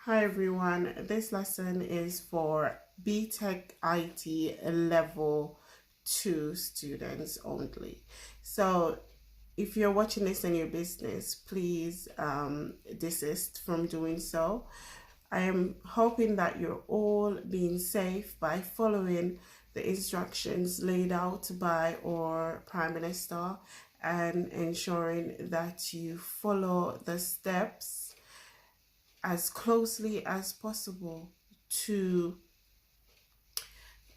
Hi everyone, this lesson is for BTEC IT Level 2 students only. So if you're watching this in your business, please desist from doing so. I am hoping that you're all being safe by following the instructions laid out by our Prime Minister and ensuring that you follow the steps as closely as possible to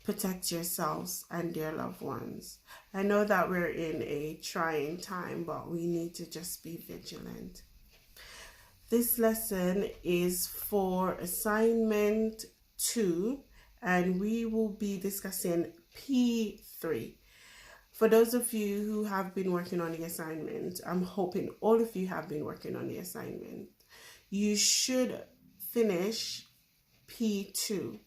protect yourselves and your loved ones. I know that we're in a trying time, but we need to just be vigilant. This lesson is for assignment 2, and we will be discussing P3. For those of you who have been working on the assignment, I'm hoping all of you have been working on the assignment. You should finish P2.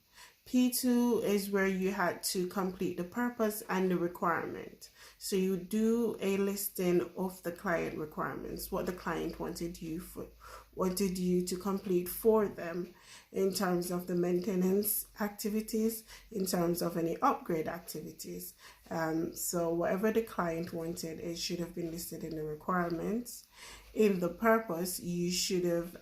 P2 is where you had to complete the purpose and the requirement. So you do a listing of the client requirements, what the client wanted you to complete for them in terms of the maintenance activities, in terms of any upgrade activities. So whatever the client wanted, it should have been listed in the requirements. In the purpose, you should have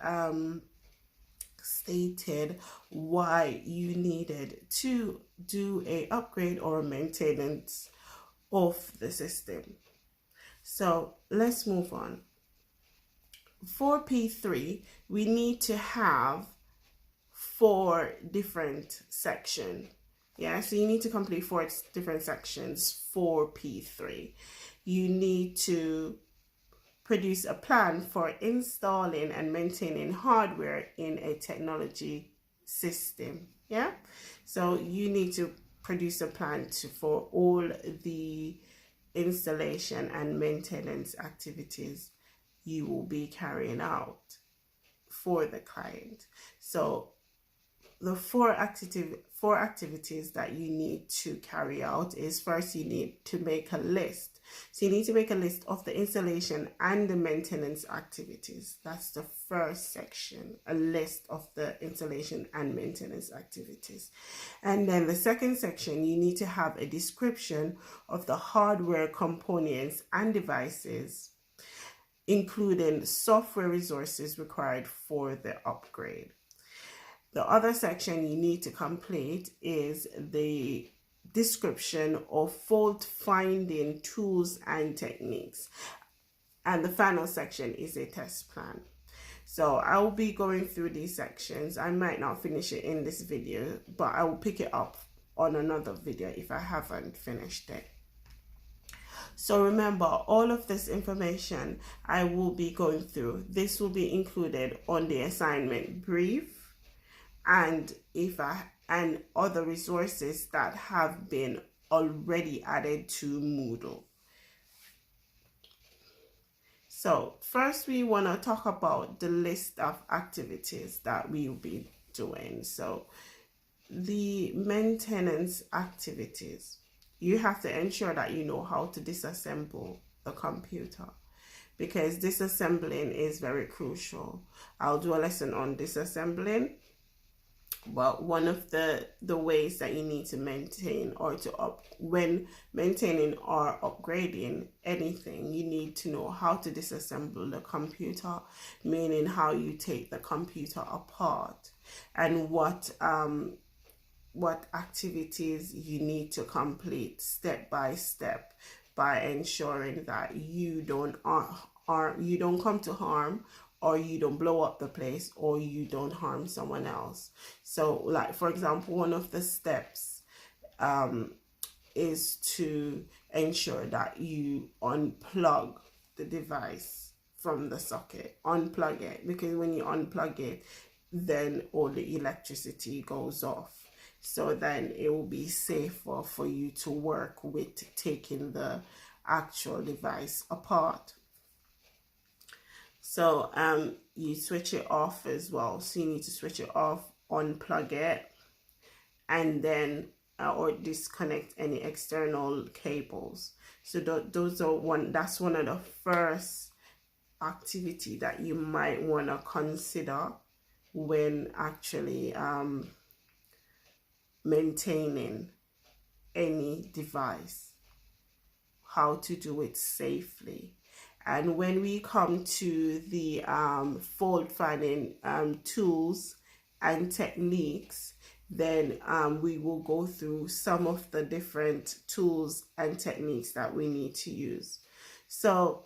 stated why you needed to do a upgrade or maintenance of the system. So let's move on. For P3, we need to have 4 different sections. Yeah, so you need to complete 4 different sections for P3. You need to produce a plan for installing and maintaining hardware in a technology system. Yeah, so you need to produce a plan for all the installation and maintenance activities you will be carrying out for the client. So the four activities that you need to carry out is, first, you need to make a list. So you need to make a list of the installation and the maintenance activities. That's the first section, a list of the installation and maintenance activities. And then the second section, you need to have a description of the hardware components and devices, including software resources required for the upgrade. The other section you need to complete is the description of fault finding tools and techniques. And the final section is a test plan. So I will be going through these sections. I might not finish it in this video, but I will pick it up on another video if I haven't finished it. So remember, all of this information I will be going through. This will be included on the assignment brief and other resources that have been already added to Moodle. So first, we want to talk about the list of activities that we will be doing. So the maintenance activities, you have to ensure that you know how to disassemble the computer, because disassembling is very crucial. I'll do a lesson on disassembling. But one of the ways that you need to maintain or when maintaining or upgrading anything, you need to know how to disassemble the computer, meaning how you take the computer apart and what activities you need to complete step by step, by ensuring that you don't come to harm, or you don't blow up the place, or you don't harm someone else. So, like, for example, one of the steps is to ensure that you unplug the device from the socket. Unplug it, because when you unplug it, then all the electricity goes off. So then it will be safer for you to work with taking the actual device apart. So you switch it off as well. So you need to switch it off, unplug it, and then or disconnect any external cables. So that's one of the first activity that you might want to consider when actually maintaining any device, how to do it safely. And when we come to the fault finding tools and techniques, then we will go through some of the different tools and techniques that we need to use. So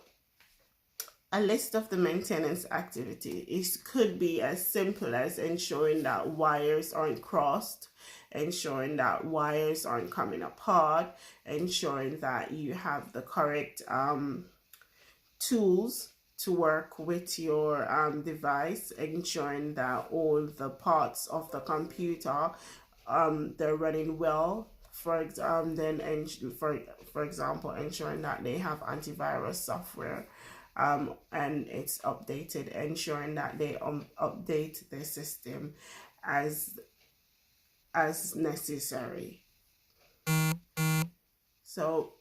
a list of the maintenance activities could be as simple as ensuring that wires aren't crossed, ensuring that wires aren't coming apart, ensuring that you have the correct tools to work with your device, ensuring that all the parts of the computer they're running well. For example, ensuring that they have antivirus software and it's updated, ensuring that they update the system as necessary. So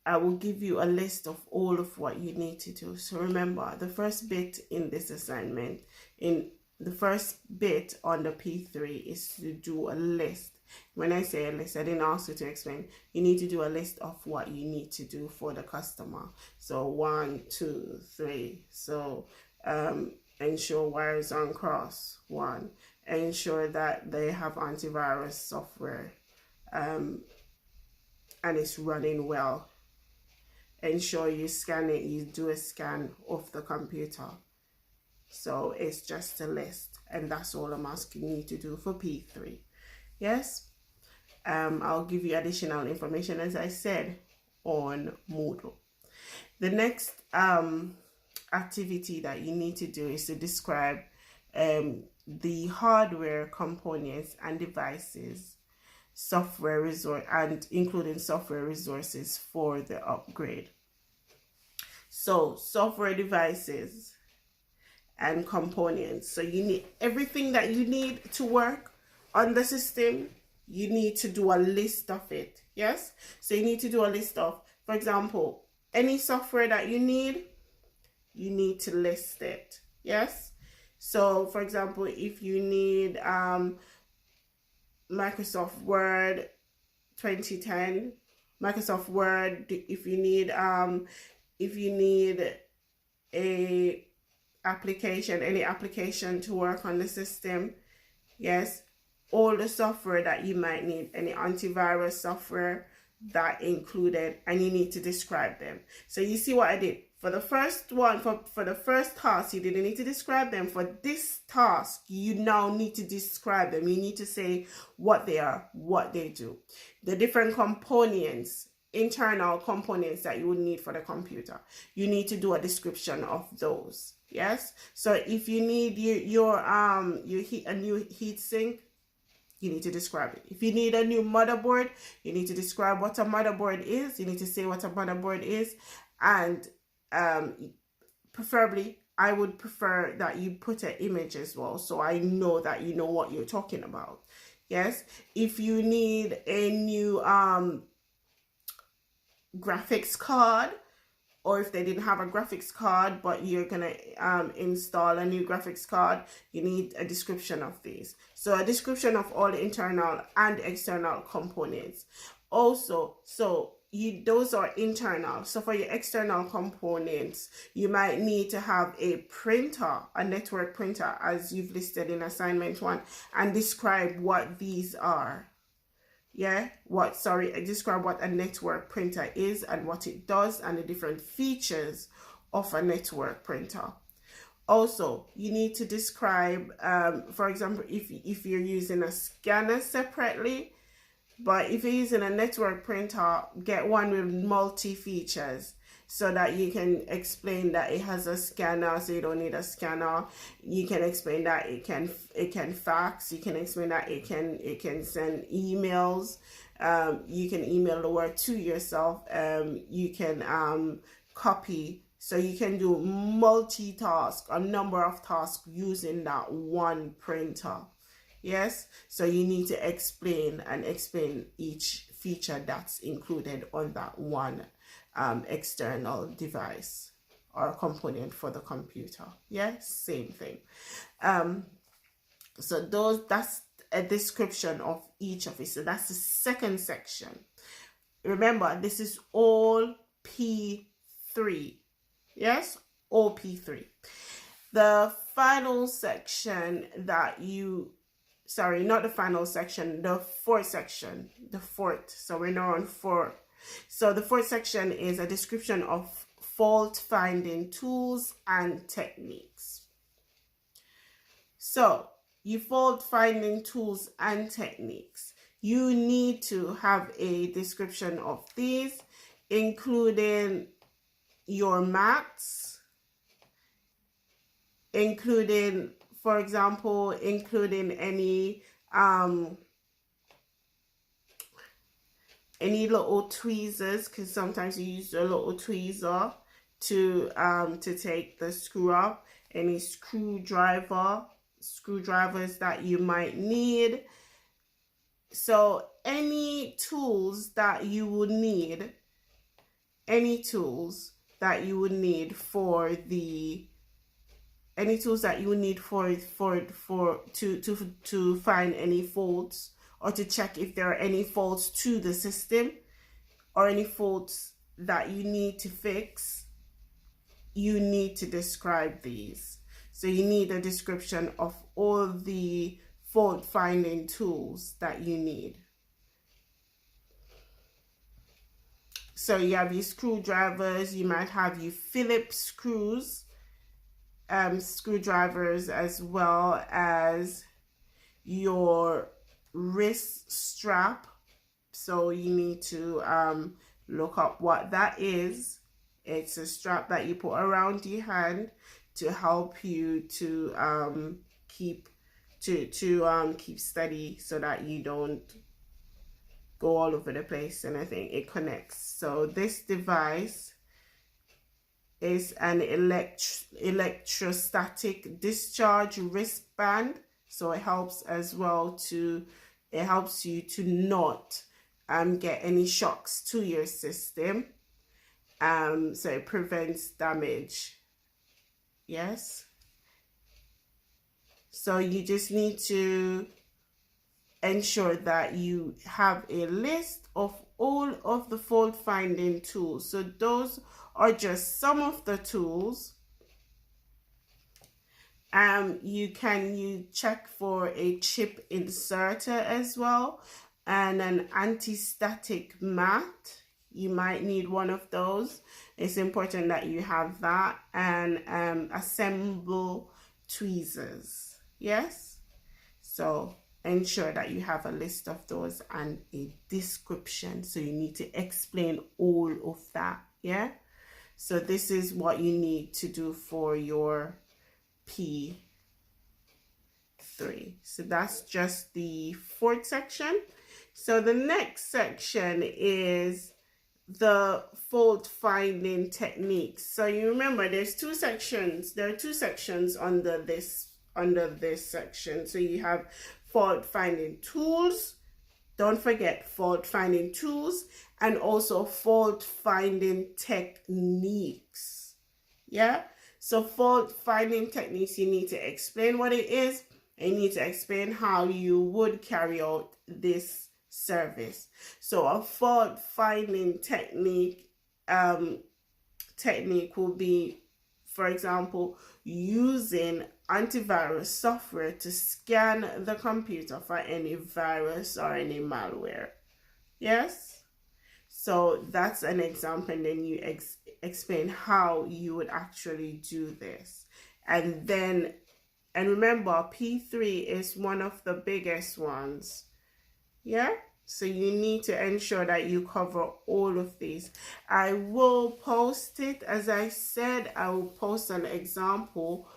I will give you a list of all of what you need to do. So remember, the first bit in this assignment, in the first bit on the P3, is to do a list. When I say a list, I didn't ask you to explain. You need to do a list of what you need to do for the customer. So 1, 2, 3. So ensure wires aren't crossed. 1. Ensure that they have antivirus software and it's running well. Ensure you scan it, you do a scan of the computer. So it's just a list, and that's all I'm asking you to do for P3. Yes, I'll give you additional information, as I said, on Moodle. The next activity that you need to do is to describe the hardware components and devices, software resource, and including software resources for the upgrade. So software devices and components. So you need everything that you need to work on the system. You need to do a list of it. Yes. So you need to do a list of, for example, any software that you need to list it. Yes. So for example, if you need Microsoft Word 2010, Microsoft Word, if you need a application, any application to work on the system, yes, all the software that you might need, any antivirus software that included, and you need to describe them. So you see what I did for the first one, for the first task, you didn't need to describe them. For this task, you now need to describe them. You need to say what they are, what they do, the different components, internal components that you would need for the computer. You need to do a description of those. Yes. So if you need a new heat sink, you need to describe it. If you need a new motherboard, you need to describe what a motherboard is. You need to say what a motherboard is, and preferably, I would prefer that you put an image as well, so I know that you know what you're talking about. Yes. If you need a new graphics card, or if they didn't have a graphics card but you're gonna install a new graphics card, you need a description of these. So a description of all the internal and external components. Also, those are internal. So for your external components, you might need to have a printer, a network printer, as you've listed in assignment 1, and describe what these are. Yeah, describe what a network printer is and what it does and the different features of a network printer. Also, you need to describe, for example, if you're using a scanner separately, but if you're using a network printer, get one with multi-features so that you can explain that it has a scanner, so you don't need a scanner. You can explain that it can fax. You can explain that it can send emails. You can email the work to yourself. You can copy. So you can do multitask, a number of tasks using that one printer. Yes, so you need to explain each feature that's included on that one external device. or a component for the computer. Yeah, same thing. So that's a description of each of it. So that's the second section. Remember, this is all P3. Yes, all P3. The final section that you, sorry, not the final section, the fourth section, the fourth. So we're now on 4. So the fourth section is a description of fault finding tools and techniques. So you fault finding tools and techniques. You need to have a description of these, including your maths, including, for example, including any little tweezers, because sometimes you use a little tweezer to take the screw up, any screwdrivers that you might need. So any tools that you would need, to find any faults, or to check if there are any faults to the system or any faults that you need to fix, you need to describe these. So you need a description of all the fault finding tools that you need. So you have your screwdrivers, you might have your Phillips screwdrivers, as well as your wrist strap. So you need to look up what that is. It's a strap that you put around your hand to help you to keep steady, so that you don't go all over the place, and I think it connects. So this device is an electrostatic discharge wristband. So it helps you to not get any shocks to your system. So it prevents damage. Yes. So you just need to ensure that you have a list of all of the fault finding tools. So those are just some of the tools. You check for a chip inserter as well, and an anti-static mat. You might need one of those. It's important that you have that, and assemble tweezers. Yes. So ensure that you have a list of those and a description. So you need to explain all of that. Yeah. So this is what you need to do for your P3. So that's just the fourth section. So the next section is the fault finding techniques. So you remember there's two sections. There are two sections under this section. So you have fault finding tools. Don't forget fault finding tools, and also fault finding techniques. Yeah. So fault finding techniques, you need to explain what it is, and you need to explain how you would carry out this service. So a fault finding technique will be, for example, using antivirus software to scan the computer for any virus or any malware. Yes. So that's an example, and then you explain how you would actually do this. And remember, P3 is one of the biggest ones. Yeah. So you need to ensure that you cover all of these. I will post it. As I said, I will post an example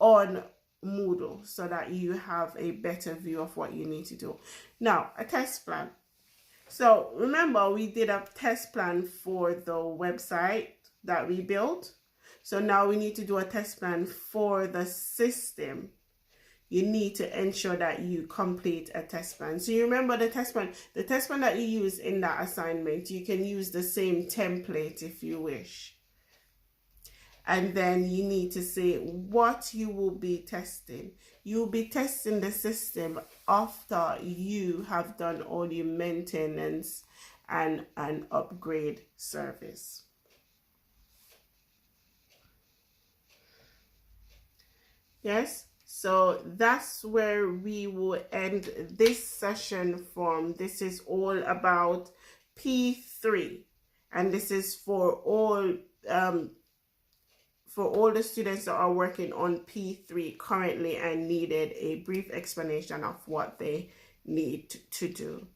on Moodle so that you have a better view of what you need to do. Now, a test plan. So remember, we did a test plan for the website that we built. So now we need to do a test plan for the system. You need to ensure that you complete a test plan. So you remember the test plan that you use in that assignment, you can use the same template if you wish. And then you need to say what you will be testing. You'll be testing the system after you have done all your maintenance and an upgrade service. Yes, so that's where we will end this session from. This is all about P3, and this is for all the students that are working on P3 currently and needed a brief explanation of what they need to do.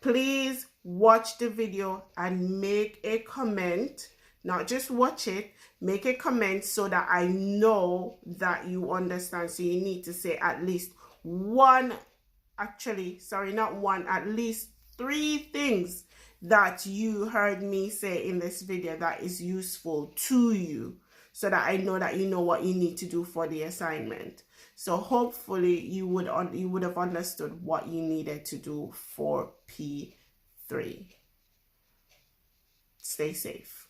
Please watch the video and make a comment. Not just watch it, make a comment so that I know that you understand. So you need to say at least one, actually, sorry, not one, at least 3 things that you heard me say in this video that is useful to you, so that I know that you know what you need to do for the assignment. So hopefully you would have understood what you needed to do for P3. Stay safe.